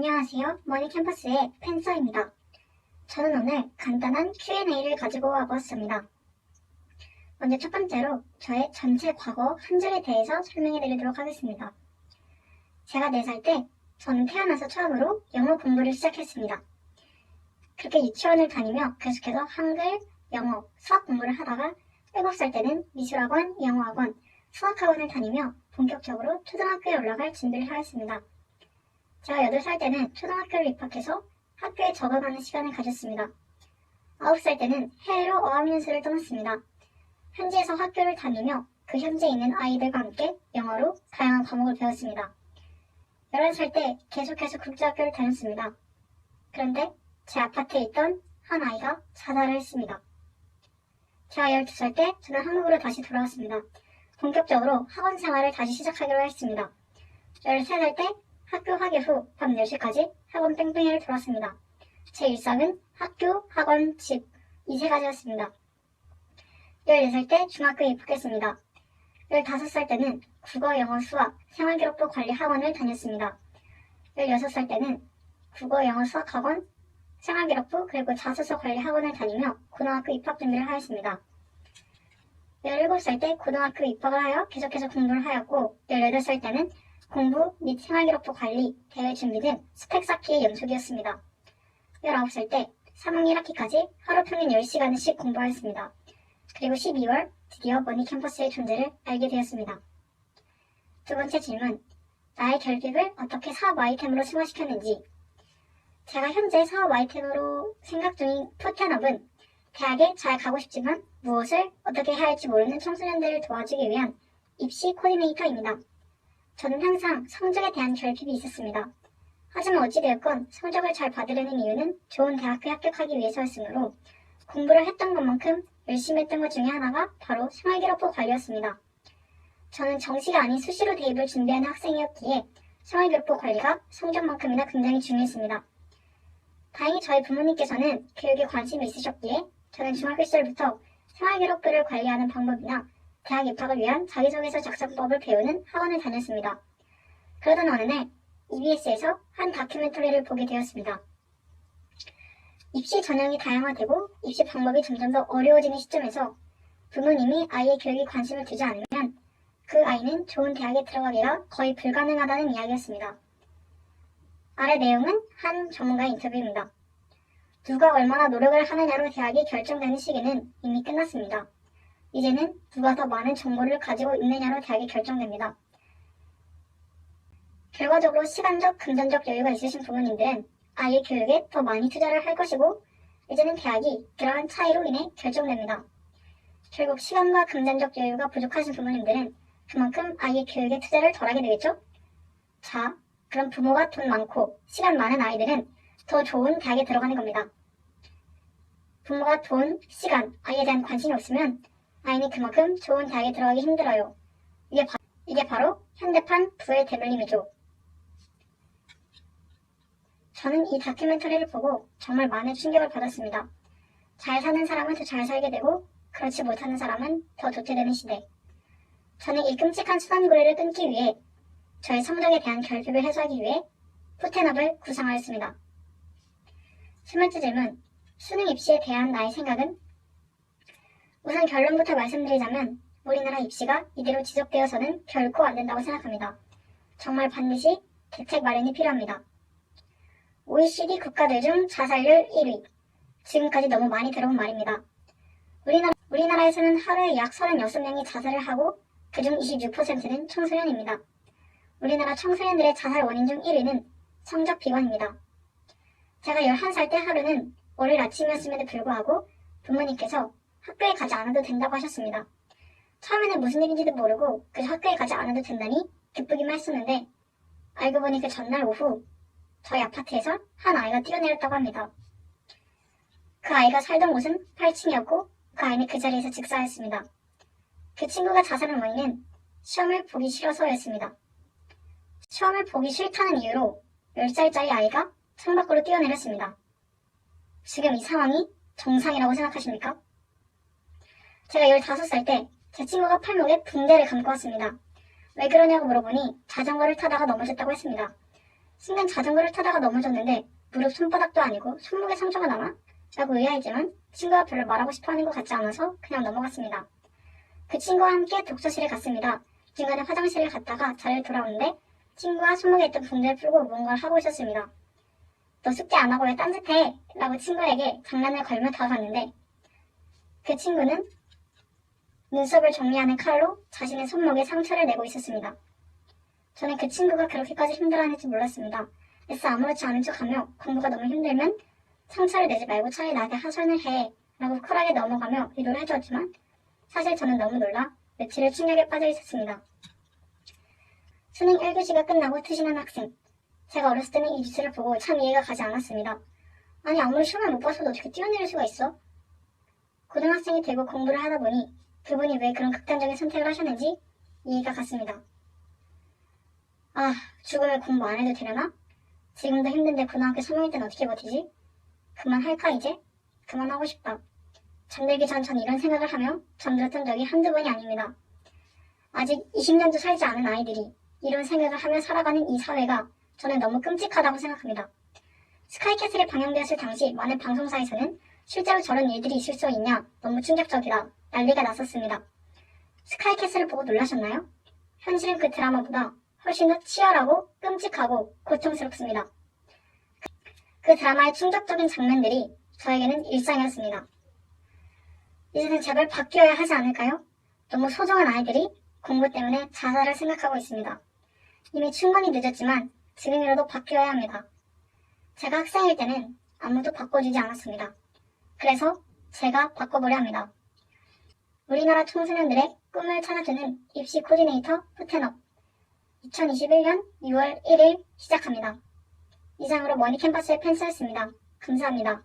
안녕하세요. 머니캠퍼스의 펜서입니다. 저는 오늘 간단한 Q&A를 가지고 와보았습니다. 먼저 첫 번째로 저의 전체 과거 한 줄에 대해서 설명해 드리도록 하겠습니다. 제가 4살 때 저는 태어나서 처음으로 영어 공부를 시작했습니다. 그렇게 유치원을 다니며 계속해서 한글, 영어, 수학 공부를 하다가 7살 때는 미술학원, 영어학원, 수학학원을 다니며 본격적으로 초등학교에 올라갈 준비를 하였습니다. 제가 8살 때는 초등학교를 입학해서 학교에 적응하는 시간을 가졌습니다. 9살 때는 해외로 어학연수를 떠났습니다. 현지에서 학교를 다니며 그 현지에 있는 아이들과 함께 영어로 다양한 과목을 배웠습니다. 11살 때 계속해서 국제학교를 다녔습니다. 그런데 제 아파트에 있던 한 아이가 자살을 했습니다. 제가 12살 때 저는 한국으로 다시 돌아왔습니다. 본격적으로 학원 생활을 다시 시작하기로 했습니다. 13살 때 학교 하기 후 밤 10시까지 학원 뺑뺑이를 돌았습니다. 제 일상은 학교, 학원, 집 이 3가지였습니다. 14살 때 중학교에 입학했습니다. 15살 때는 국어, 영어, 수학, 생활기록부 관리 학원을 다녔습니다. 16살 때는 국어, 영어, 수학 학원, 생활기록부 그리고 자소서 관리 학원을 다니며 고등학교 입학 준비를 하였습니다. 17살 때 고등학교 입학을 하여 계속해서 공부를 하였고 18살 때는 공부 및 생활기록부 관리, 대회 준비 등 스펙 쌓기의 연속이었습니다. 19살 때 3학 1학기까지 하루 평균 10시간씩 공부하였습니다. 그리고 12월 드디어 머니캠퍼스의 존재를 알게 되었습니다. 두 번째 질문, 나의 결핍을 어떻게 사업 아이템으로 승화시켰는지. 제가 현재 사업 아이템으로 생각 중인 푸텐업은 대학에 잘 가고 싶지만 무엇을 어떻게 해야 할지 모르는 청소년들을 도와주기 위한 입시 코디네이터입니다. 저는 항상 성적에 대한 결핍이 있었습니다. 하지만 어찌되었건 성적을 잘 받으려는 이유는 좋은 대학교에 합격하기 위해서였으므로 공부를 했던 것만큼 열심히 했던 것 중에 하나가 바로 생활기록부 관리였습니다. 저는 정시가 아닌 수시로 대입을 준비하는 학생이었기에 생활기록부 관리가 성적만큼이나 굉장히 중요했습니다. 다행히 저희 부모님께서는 교육에 관심이 있으셨기에 저는 중학교 시절부터 생활기록부를 관리하는 방법이나 대학 입학을 위한 자기소개서 작성법을 배우는 학원을 다녔습니다. 그러던 어느 날 EBS에서 한 다큐멘터리를 보게 되었습니다. 입시 전형이 다양화되고 입시 방법이 점점 더 어려워지는 시점에서 부모님이 아이의 교육에 관심을 두지 않으면 그 아이는 좋은 대학에 들어가기가 거의 불가능하다는 이야기였습니다. 아래 내용은 한 전문가의 인터뷰입니다. 누가 얼마나 노력을 하느냐로 대학이 결정되는 시기는 이미 끝났습니다. 이제는 누가 더 많은 정보를 가지고 있느냐로 대학이 결정됩니다. 결과적으로 시간적, 금전적 여유가 있으신 부모님들은 아이의 교육에 더 많이 투자를 할 것이고 이제는 대학이 그러한 차이로 인해 결정됩니다. 결국 시간과 금전적 여유가 부족하신 부모님들은 그만큼 아이의 교육에 투자를 덜하게 되겠죠? 자, 그럼 부모가 돈 많고 시간 많은 아이들은 더 좋은 대학에 들어가는 겁니다. 부모가 돈, 시간, 아이에 대한 관심이 없으면 아이는 그만큼 좋은 대학에 들어가기 힘들어요. 이게 바로 현대판 부의 대물림이죠. 저는 이 다큐멘터리를 보고 정말 많은 충격을 받았습니다. 잘 사는 사람은 더 잘 살게 되고 그렇지 못하는 사람은 더 도태되는 시대. 저는 이 끔찍한 수단고리를 끊기 위해 저의 성적에 대한 결핍을 해소하기 위해 푸텐업을 구상하였습니다. 세 번째 질문, 수능 입시에 대한 나의 생각은? 우선 결론부터 말씀드리자면 우리나라 입시가 이대로 지속되어서는 결코 안 된다고 생각합니다. 정말 반드시 대책 마련이 필요합니다. OECD 국가들 중 자살률 1위. 지금까지 너무 많이 들어온 말입니다. 우리나라에서는 하루에 약 36명이 자살을 하고 그중 26%는 청소년입니다. 우리나라 청소년들의 자살 원인 중 1위는 성적 비관입니다. 제가 11살 때 하루는 월요일 아침이었음에도 불구하고 부모님께서 학교에 가지 않아도 된다고 하셨습니다. 처음에는 무슨 일인지도 모르고 그저 학교에 가지 않아도 된다니 기쁘기만 했었는데 알고 보니 그 전날 오후 저희 아파트에서 한 아이가 뛰어내렸다고 합니다. 그 아이가 살던 곳은 8층이었고 그 아이는 그 자리에서 즉사했습니다. 그 친구가 자살한 원인은 시험을 보기 싫어서였습니다. 시험을 보기 싫다는 이유로 10살짜리 아이가 창밖으로 뛰어내렸습니다. 지금 이 상황이 정상이라고 생각하십니까? 제가 15살 때 제 친구가 팔목에 붕대를 감고 왔습니다. 왜 그러냐고 물어보니 자전거를 타다가 넘어졌다고 했습니다. 순간 자전거를 타다가 넘어졌는데 무릎 손바닥도 아니고 손목에 상처가 나나? 라고 의아했지만 친구가 별로 말하고 싶어하는 것 같지 않아서 그냥 넘어갔습니다. 그 친구와 함께 독서실에 갔습니다. 중간에 화장실을 갔다가 잘 돌아오는데 친구가 손목에 있던 붕대를 풀고 무언가를 하고 있었습니다. 너 숙제 안 하고 왜 딴짓해? 라고 친구에게 장난을 걸며 다가갔는데 그 친구는 눈썹을 정리하는 칼로 자신의 손목에 상처를 내고 있었습니다. 저는 그 친구가 그렇게까지 힘들어하는지 몰랐습니다. 애써 아무렇지 않은 척하며 공부가 너무 힘들면 상처를 내지 말고 차라리 나에게 하소연을 해 라고 쿨하게 넘어가며 위로를 해주었지만 사실 저는 너무 놀라 며칠을 충격에 빠져 있었습니다. 수능 1교시가 끝나고 트시는 학생. 제가 어렸을 때는 이 뉴스를 보고 참 이해가 가지 않았습니다. 아니 아무리 시험을 못 봐서도 어떻게 뛰어내릴 수가 있어? 고등학생이 되고 공부를 하다 보니 그분이 왜 그런 극단적인 선택을 하셨는지 이해가 갔습니다. 아, 죽으면 공부 안 해도 되려나? 지금도 힘든데 고등학교 3학년 때는 어떻게 버티지? 그만할까 이제? 그만하고 싶다. 잠들기 전 전 이런 생각을 하며 잠들었던 적이 한두 번이 아닙니다. 아직 20년도 살지 않은 아이들이 이런 생각을 하며 살아가는 이 사회가 저는 너무 끔찍하다고 생각합니다. 스카이캐슬이 방영되었을 당시 많은 방송사에서는 실제로 저런 일들이 있을 수 있냐 너무 충격적이다 난리가 났었습니다. 스카이캐슬을 보고 놀라셨나요? 현실은 그 드라마보다 훨씬 더 치열하고 끔찍하고 고통스럽습니다. 그 드라마의 충격적인 장면들이 저에게는 일상이었습니다. 이제는 제발 바뀌어야 하지 않을까요? 너무 소중한 아이들이 공부 때문에 자살을 생각하고 있습니다. 이미 충분히 늦었지만 지금이라도 바뀌어야 합니다. 제가 학생일 때는 아무도 바꿔주지 않았습니다. 그래서 제가 바꿔보려 합니다. 우리나라 청소년들의 꿈을 찾아주는 입시 코디네이터 후텐업 2021년 6월 1일 시작합니다. 이상으로 머니캠퍼스의 펜스였습니다. 감사합니다.